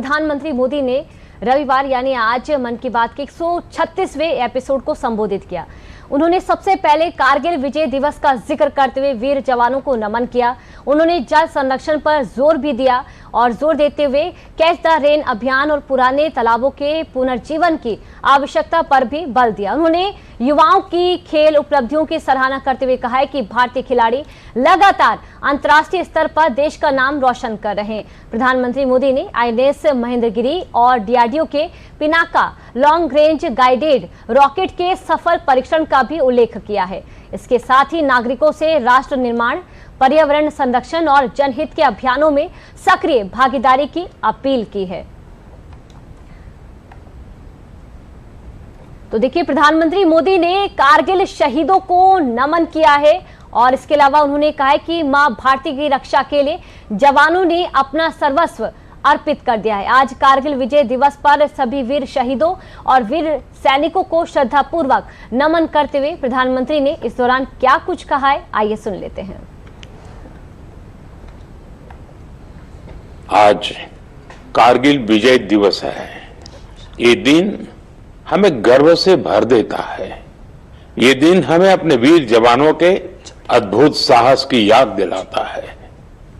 प्रधानमंत्री मोदी ने रविवार यानी आज मन की बात के 136वें एपिसोड को संबोधित किया। उन्होंने सबसे पहले कारगिल विजय दिवस का जिक्र करते हुए वीर जवानों को नमन किया। उन्होंने जल संरक्षण पर जोर भी दिया और जोर देते हुए कैच द रेन अभियान और पुराने तालाबों के पुनर्जीवन की आवश्यकता पर भी बल दिया। उन्होंने युवाओं की खेल उपलब्धियों की सराहना करते हुए कहा है कि भारतीय खिलाड़ी लगातार अंतर्राष्ट्रीय स्तर पर देश का नाम रोशन कर रहे हैं। प्रधानमंत्री मोदी ने आईएनएस महेंद्रगिरी और डीआरडीओ के Pinaka long range guided rocket के सफल परीक्षण का भी उल्लेख किया है। इसके साथ ही नागरिकों से राष्ट्र निर्माण, पर्यावरण संरक्षण और जनहित के अभियानों में सक्रिय भागीदारी की अपील की है। तो देखिए, प्रधानमंत्री मोदी ने कारगिल शहीदों को नमन किया है और इसके अलावा उन्होंने कहा है कि मां भारती की रक्षा के लिए जवानों ने अपना सर्वस्व अर्पित कर दिया है। आज कारगिल विजय दिवस पर सभी वीर शहीदों और वीर सैनिकों को श्रद्धापूर्वक नमन करते हुए प्रधानमंत्री ने इस दौरान क्या कुछ कहा है, आइए सुन लेते हैं। आज कारगिल विजय दिवस है। ये दिन हमें गर्व से भर देता है। ये दिन हमें अपने वीर जवानों के अद्भुत साहस की याद दिलाता है।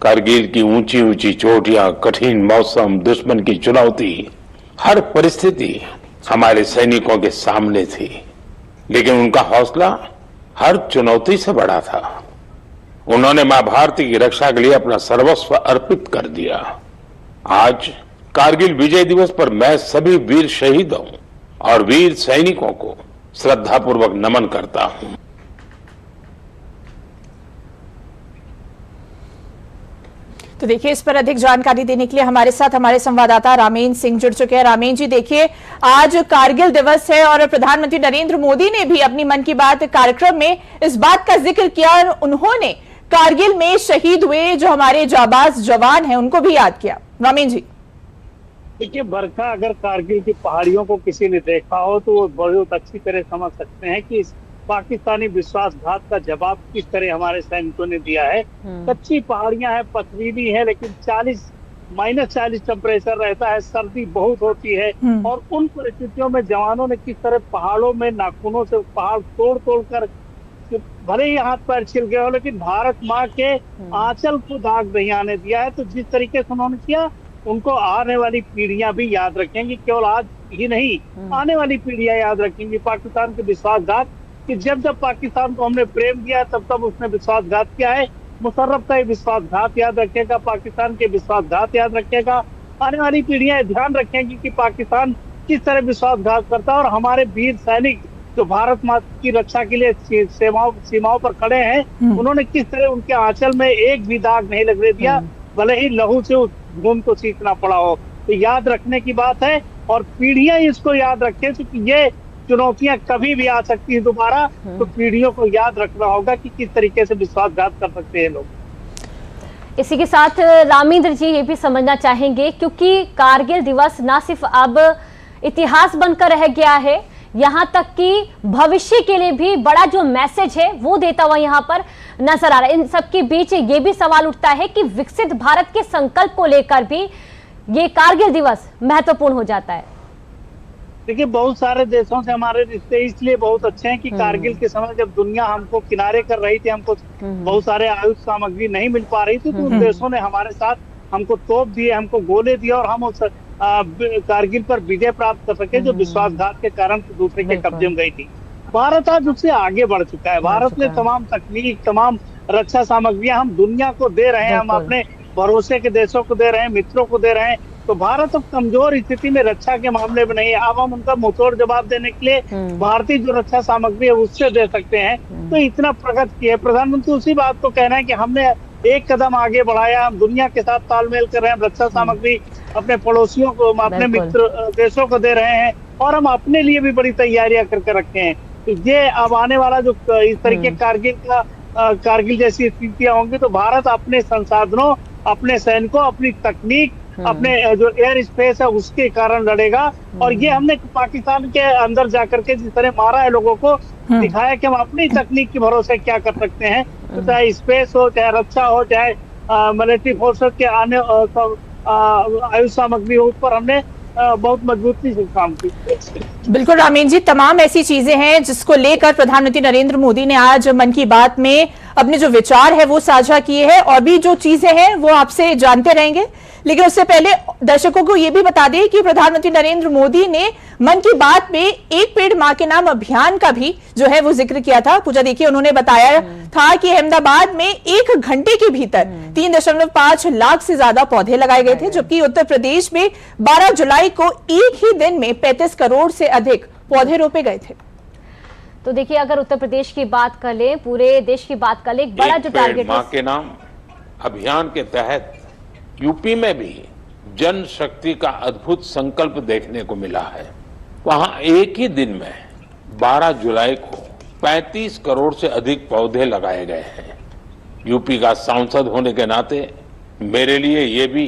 कारगिल की ऊंची ऊंची चोटियां, कठिन मौसम, दुश्मन की चुनौती, हर परिस्थिति हमारे सैनिकों के सामने थी, लेकिन उनका हौसला हर चुनौती से बड़ा था। उन्होंने मां भारती की रक्षा के लिए अपना सर्वस्व अर्पित कर दिया। आज कारगिल विजय दिवस पर मैं सभी वीर शहीदों और वीर सैनिकों को श्रद्धापूर्वक नमन करता हूं। तो देखिए, इस पर अधिक जानकारी देने के लिए हमारे साथ हमारे संवाददाता रामेन सिंह जुड़ चुके हैं। रामेन जी, देखिए, आज कारगिल दिवस है और प्रधानमंत्री नरेंद्र मोदी ने भी अपनी मन की बात कार्यक्रम में इस बात का जिक्र किया और उन्होंने कारगिल में शहीद हुए जो हमारे जाबाज जवान हैं उनको भी याद किया। रामेन जी, देखिए, बरखा अगर कारगिल की पहाड़ियों को किसी ने देखा हो तो वो बहुत अच्छी तरह समझ सकते हैं कि इस पाकिस्तानी विश्वासघात का जवाब किस तरह हमारे सैनिकों ने दिया है। कच्ची पहाड़ियां हैं, पथरीली है, लेकिन -40 टेम्परेचर रहता है, सर्दी बहुत होती है और उन परिस्थितियों में जवानों ने किस तरह पहाड़ों में नाखूनों से पहाड़ तोड़ कर, भले ही हाथ पैर छिल गए हो, लेकिन भारत माँ के आंचल को दाग नहीं आने दिया है। तो जिस तरीके से उन्होंने किया, उनको आने वाली पीढ़ियां भी याद रखेंगी। केवल आज ही नहीं, आने वाली पीढ़ियां याद रखेंगी पाकिस्तान के विश्वासघात, कि जब जब पाकिस्तान को हमने प्रेम दिया तब तब उसने विश्वासघात किया है। मुशर्रफ का विश्वासघात याद रखेगा, पाकिस्तान के विश्वासघात याद रखेगा। आने वाली पीढ़ियां ध्यान रखेंगी कि पाकिस्तान किस तरह विश्वासघात करता है और हमारे वीर सैनिक जो भारत माता की रक्षा के लिए सीमाओं पर खड़े हैं, उन्होंने किस तरह उनके आंचल में एक भी दाग नहीं लगने दिया, भले ही लहू से उस घूम को सीखना पड़ा हो। तो याद रखने की बात है और पीढ़ियां इसको याद रखें, क्योंकि ये चुनौतियां कभी भी आ सकती है दोबारा। तो पीढ़ियों को याद रखना होगा कि किस तरीके से विश्वासघात कर सकते हैं लोग। इसी के साथ रामेंद्र जी ये भी समझना चाहेंगे, क्योंकि कारगिल दिवस न सिर्फ अब इतिहास बनकर रह गया है, यहाँ तक कि भविष्य के लिए भी बड़ा जो मैसेज है वो देता हुआ यहाँ पर नजर आ रहा है। इन सबके बीच ये भी सवाल उठता है कि विकसित भारत के संकल्प को लेकर भी ये कारगिल दिवस महत्वपूर्ण हो जाता है। देखिए, बहुत सारे देशों से हमारे रिश्ते इसलिए बहुत अच्छे हैं कि कारगिल के समय जब दुनिया हमको किनारे कर रही थी, हमको बहुत सारे आयुध सामग्री नहीं मिल पा रही थी, तो उन देशों ने हमारे साथ हमको तोप दिए, हमको गोले दिए और हम उस कारगिल पर विजय प्राप्त कर सके, जो विश्वासघात के कारण दूसरे के कब्जे में गई थी। भारत आज उससे आगे बढ़ चुका है। भारत ने तमाम तकनीक, तमाम रक्षा सामग्रियां हम दुनिया को दे रहे हैं, हम अपने भरोसे के देशों को दे रहे हैं, मित्रों को दे रहे हैं। तो भारत अब कमजोर स्थिति में रक्षा के मामले में नहीं है। अब हम उनका मुंहतोड़ जवाब देने के लिए भारतीय जो रक्षा सामग्री है उससे दे सकते हैं। तो इतना प्रगति किया है। प्रधानमंत्री उसी बात को कह रहे हैं कि हमने एक कदम आगे बढ़ाया, हम दुनिया के साथ तालमेल कर रहे हैं, रक्षा सामग्री अपने पड़ोसियों को, अपने मित्र देशों को दे रहे हैं और हम अपने लिए भी बड़ी तैयारियां करके रखे हैं। तो ये अब आने वाला जो इस तरीके कारगिल जैसी स्थितियां होंगी, तो भारत अपने संसाधनों, अपने सैनिकों, अपनी तकनीक, अपने जो एयर स्पेस है उसके कारण लड़ेगा। और ये हमने पाकिस्तान के अंदर जाकर के जिस तरह मारा है लोगों को, दिखाया कि हम अपनी तकनीक के भरोसे क्या कर सकते हैं। तो चाहे स्पेस हो, चाहे रक्षा हो, चाहे मिलिट्री फोर्सेस के आने आयुष सामग्री हो, उस पर हमने बहुत मजबूती से काम किया। बिल्कुल रामीन जी, तमाम ऐसी चीजें हैं जिसको लेकर प्रधानमंत्री नरेंद्र मोदी ने आज मन की बात में अपने जो विचार है वो साझा किए हैं, और भी जो चीजें हैं वो आपसे जानते रहेंगे। लेकिन उससे पहले दर्शकों को ये भी बता दें कि प्रधानमंत्री नरेंद्र मोदी ने मन की बात में एक पेड़ मां के नाम अभियान का भी जो है वो जिक्र किया था। पूजा देखिए, उन्होंने बताया था कि अहमदाबाद में 1 घंटे के भीतर 3.5 लाख से ज्यादा पौधे लगाए गए थे, जबकि उत्तर प्रदेश में 12 जुलाई को एक ही दिन में 35 करोड़ से अधिक पौधे रोपे गए थे। तो देखिए, अगर उत्तर प्रदेश की बात कर ले, पूरे देश की बात कर ले, एक बड़ा जो टारगेट मां के नाम अभियान के तहत यूपी में भी जन शक्ति का अद्भुत संकल्प देखने को मिला है। वहां एक ही दिन में 12 जुलाई को 35 करोड़ से अधिक पौधे लगाए गए हैं। यूपी का सांसद होने के नाते मेरे लिए ये भी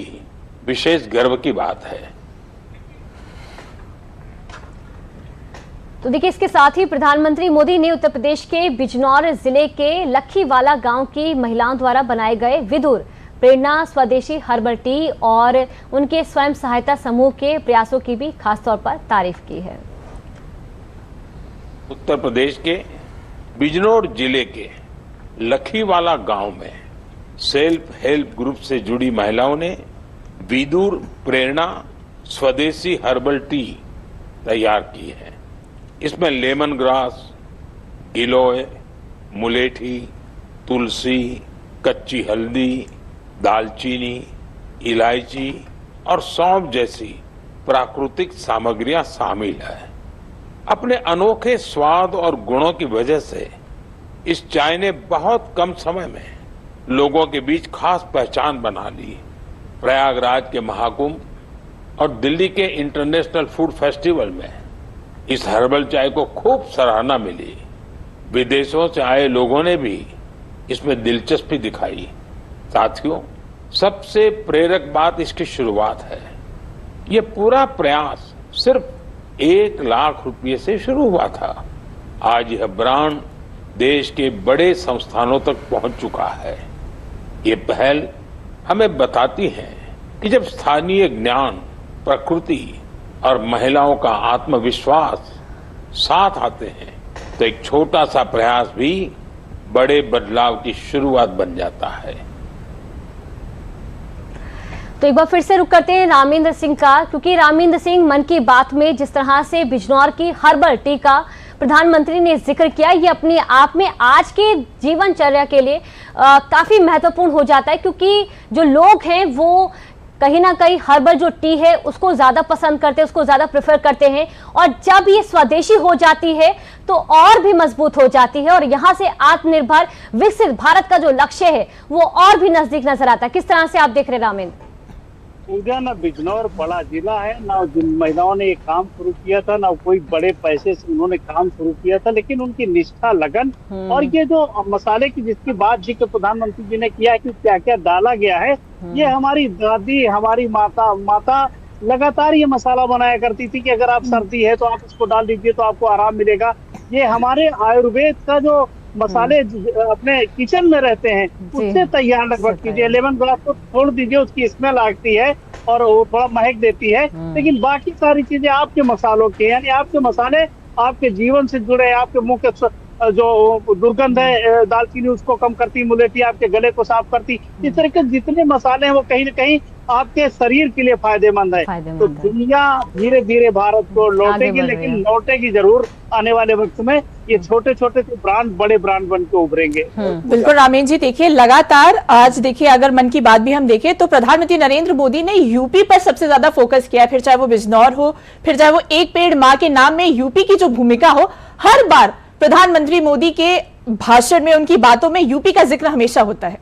विशेष गर्व की बात है। तो देखिए, इसके साथ ही प्रधानमंत्री मोदी ने उत्तर प्रदेश के बिजनौर जिले के लखीवाला गांव की महिलाओं द्वारा बनाए गए विदुर, प्रेरणा, स्वदेशी हर्बल टी और उनके स्वयं सहायता समूह के प्रयासों की भी खासतौर पर तारीफ की है। उत्तर प्रदेश के बिजनौर जिले के लखीवाला गांव में सेल्फ हेल्प ग्रुप से जुड़ी महिलाओं ने विदुर, प्रेरणा, स्वदेशी हर्बल टी तैयार की है। इसमें लेमन ग्रास, गिलोय, मुलेठी, तुलसी, कच्ची हल्दी, दालचीनी, इलायची और सौंफ जैसी प्राकृतिक सामग्रियां शामिल है। अपने अनोखे स्वाद और गुणों की वजह से इस चाय ने बहुत कम समय में लोगों के बीच खास पहचान बना ली। प्रयागराज के महाकुंभ और दिल्ली के इंटरनेशनल फूड फेस्टिवल में इस हर्बल चाय को खूब सराहना मिली। विदेशों से आए लोगों ने भी इसमें दिलचस्पी दिखाई। साथियों, सबसे प्रेरक बात इसकी शुरुआत है। ये पूरा प्रयास सिर्फ 1 लाख रुपये से शुरू हुआ था। आज यह ब्रांड देश के बड़े संस्थानों तक पहुंच चुका है। ये पहल हमें बताती है कि जब स्थानीय ज्ञान, प्रकृति और महिलाओं का आत्मविश्वास साथ आते हैं तो एक छोटा सा प्रयास भी बड़े बदलाव की शुरुआत बन जाता है। तो एक बार फिर से रुक करते हैं रामेंद्र सिंह का, क्योंकि रामेंद्र सिंह मन की बात में जिस तरह से बिजनौर की हर्बल टी का प्रधानमंत्री ने जिक्र किया, ये अपने आप में आज के जीवनचर्या के लिए काफी महत्वपूर्ण हो जाता है, क्योंकि जो लोग हैं वो कहीं ना कहीं हर्बल जो टी है उसको ज्यादा पसंद करते हैं, उसको ज्यादा प्रेफर करते हैं, और जब ये स्वदेशी हो जाती है तो और भी मजबूत हो जाती है, और यहाँ से आत्मनिर्भर विकसित भारत का जो लक्ष्य है वो और भी नजदीक नजर आता है। किस तरह से आप देख रहे हैं रामेंद्र? पूजा, ना बिजनौर बड़ा जिला है, ना जिन महिलाओं ने ये काम शुरू किया था, ना कोई बड़े पैसे से उन्होंने काम शुरू किया था, लेकिन उनकी निष्ठा, लगन और ये जो मसाले की जिसकी बात जिक्र प्रधानमंत्री जी ने किया है कि क्या क्या डाला गया है, ये हमारी दादी, हमारी माता लगातार ये मसाला बनाया करती थी कि अगर आप सर्दी है तो आप इसको डाल दीजिए तो आपको आराम मिलेगा। ये हमारे आयुर्वेद का जो मसाले अपने किचन में रहते हैं उससे तैयार लगभग कीजिए। लेमन ग्रास को छोड़ दीजिए, उसकी स्मेल आती है और वो थोड़ा महक देती है, लेकिन बाकी सारी चीजें आपके मसालों की, यानी आपके मसाले आपके जीवन से जुड़े, आपके मुंह के जो दुर्गंध है, दालचीनी उसको कम करती, मुलेठी आपके गले को साफ करती। इस तरह के जितने मसाले हैं वो कहीं ना कहीं आपके शरीर के लिए फायदेमंद है। तो दुनिया धीरे धीरे भारत को लौटेगी, लेकिन लौटेगी जरूर। आने वाले वक्त में ये छोटे छोटे से ब्रांड बड़े ब्रांड बन के उभरेंगे। बिल्कुल रामेन जी, देखिए लगातार आज देखिए अगर मन की बात भी हम देखें तो प्रधानमंत्री नरेंद्र मोदी ने यूपी पर सबसे ज्यादा फोकस किया, फिर चाहे वो बिजनौर हो, फिर चाहे वो एक पेड़ मां के नाम में यूपी की जो भूमिका हो, हर बार प्रधानमंत्री मोदी के भाषण में, उनकी बातों में यूपी का जिक्र हमेशा होता है।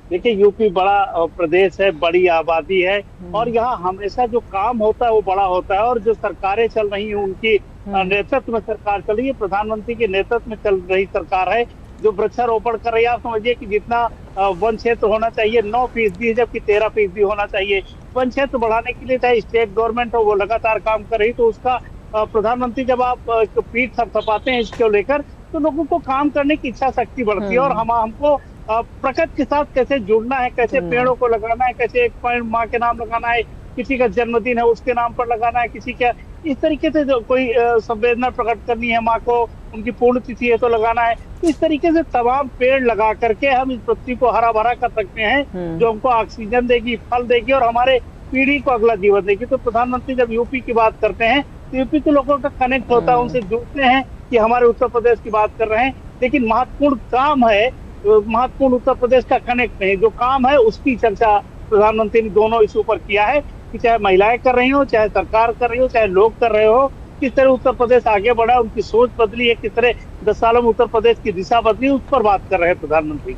देखिए, यूपी बड़ा प्रदेश है, बड़ी आबादी है और यहाँ हमेशा जो काम होता है वो बड़ा होता है। और जो सरकारें चल रही हैं उनकी नेतृत्व में सरकार चल रही है, प्रधानमंत्री के नेतृत्व में चल रही सरकार है जो वृक्षारोपण कर रही है। आप समझिए कि जितना वन क्षेत्र होना चाहिए 9% है, जबकि 13% होना चाहिए। वन क्षेत्र बढ़ाने के लिए चाहे स्टेट गवर्नमेंट हो, वो लगातार काम कर रही, तो उसका प्रधानमंत्री जब आप पीठ थपथपाते हैं इसको लेकर तो लोगों को काम करने की इच्छा शक्ति बढ़ती है। और हमको प्रकृति के साथ कैसे जुड़ना है, कैसे पेड़ों को लगाना है, कैसे एक पेड़ माँ के नाम लगाना है, किसी का जन्मदिन है उसके नाम पर लगाना है, किसी का इस तरीके से जो कोई संवेदना प्रकट करनी है माँ को, उनकी पुण्यतिथि है तो लगाना है। इस तरीके से तमाम पेड़ लगा करके हम इस पृथ्वी को हरा भरा कर सकते हैं, जो हमको ऑक्सीजन देगी, फल देगी और हमारे पीढ़ी को अगला जीवन देगी। तो प्रधानमंत्री जब यूपी की बात करते हैं तो यूपी के लोगों का कनेक्ट होता है, उनसे जुड़ते हैं कि हमारे उत्तर प्रदेश की बात कर रहे हैं। लेकिन महत्वपूर्ण काम है, महत्वपूर्ण उत्तर प्रदेश का कनेक्ट नहीं, जो काम है उसकी चर्चा प्रधानमंत्री ने दोनों इस ऊपर किया है कि चाहे महिलाएं कर रही हो, चाहे सरकार कर रही हो, चाहे लोग कर रहे हो, किस तरह उत्तर प्रदेश आगे बढ़ा, उनकी सोच बदली है, किस तरह 10 सालों में उत्तर प्रदेश की दिशा बदली, उस पर बात कर रहे हैं प्रधानमंत्री।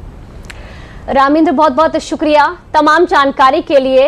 रामेंद्र, बहुत बहुत शुक्रिया तमाम जानकारी के लिए।